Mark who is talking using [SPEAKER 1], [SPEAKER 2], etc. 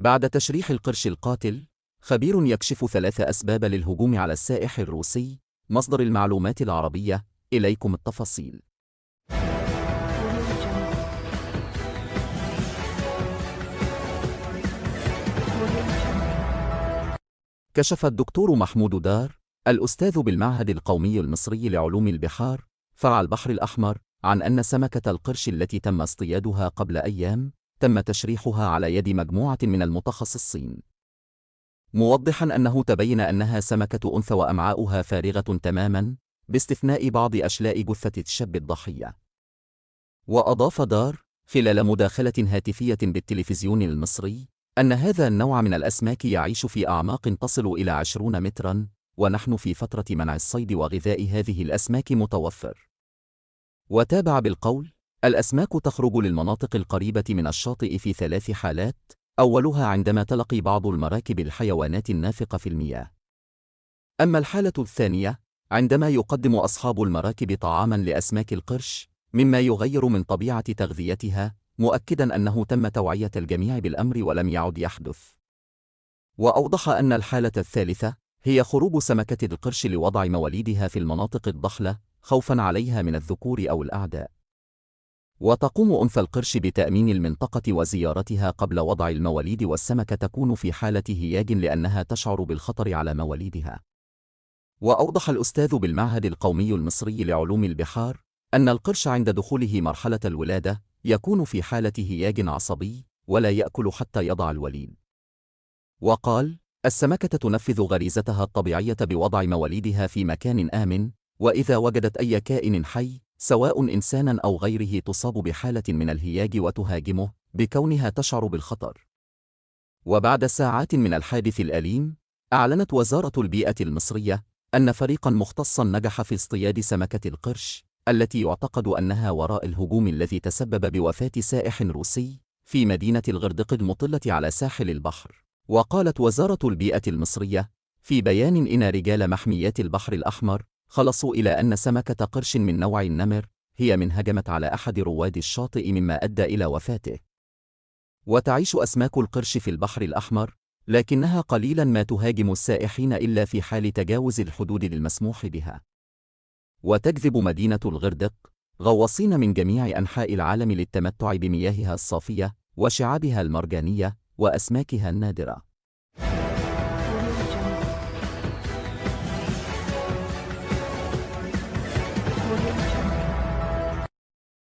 [SPEAKER 1] بعد تشريح القرش القاتل، خبير يكشف 3 أسباب للهجوم على السائح الروسي. مصدر المعلومات العربية، إليكم التفاصيل. كشف الدكتور محمود دار، الأستاذ بالمعهد القومي المصري لعلوم البحار فرع البحر الأحمر، عن أن سمكة القرش التي تم اصطيادها قبل أيام تم تشريحها على يد مجموعة من المتخصصين، موضحا أنه تبين أنها سمكة أنثى وأمعاؤها فارغة تماما باستثناء بعض أشلاء جثة الشاب الضحية. وأضاف دار خلال مداخلة هاتفية بالتلفزيون المصري أن هذا النوع من الأسماك يعيش في أعماق تصل إلى 20 مترا، ونحن في فترة منع الصيد وغذاء هذه الأسماك متوفر. وتابع بالقول: الأسماك تخرج للمناطق القريبة من الشاطئ في 3 حالات، أولها عندما تلقي بعض المراكب الحيوانات النافقة في المياه. أما الحالة الثانية عندما يقدم أصحاب المراكب طعاما لأسماك القرش، مما يغير من طبيعة تغذيتها، مؤكدا أنه تم توعية الجميع بالأمر ولم يعد يحدث. وأوضح أن الحالة الثالثة هي خروج سمكة القرش لوضع مواليدها في المناطق الضحلة خوفا عليها من الذكور أو الأعداء. وتقوم أنثى القرش بتأمين المنطقة وزيارتها قبل وضع المواليد، والسمكة تكون في حالة هياج لأنها تشعر بالخطر على مواليدها. وأوضح الأستاذ بالمعهد القومي المصري لعلوم البحار أن القرش عند دخوله مرحلة الولادة يكون في حالة هياج عصبي ولا يأكل حتى يضع الوليد. وقال: السمكة تنفذ غريزتها الطبيعية بوضع مواليدها في مكان آمن، وإذا وجدت أي كائن حي سواء إنسانا أو غيره تصاب بحالة من الهياج وتهاجمه بكونها تشعر بالخطر. وبعد ساعات من الحادث الأليم، أعلنت وزارة البيئة المصرية أن فريقا مختصا نجح في اصطياد سمكة القرش التي يعتقد أنها وراء الهجوم الذي تسبب بوفاة سائح روسي في مدينة الغردق المطلة على ساحل البحر. وقالت وزارة البيئة المصرية في بيان إن رجال محميات البحر الأحمر خلصوا إلى أن سمكة قرش من نوع النمر هي من هجمت على أحد رواد الشاطئ مما أدى إلى وفاته. وتعيش أسماك القرش في البحر الأحمر، لكنها قليلا ما تهاجم السائحين إلا في حال تجاوز الحدود المسموح بها. وتجذب مدينة الغردق غواصين من جميع أنحاء العالم للتمتع بمياهها الصافية وشعابها المرجانية وأسماكها النادرة.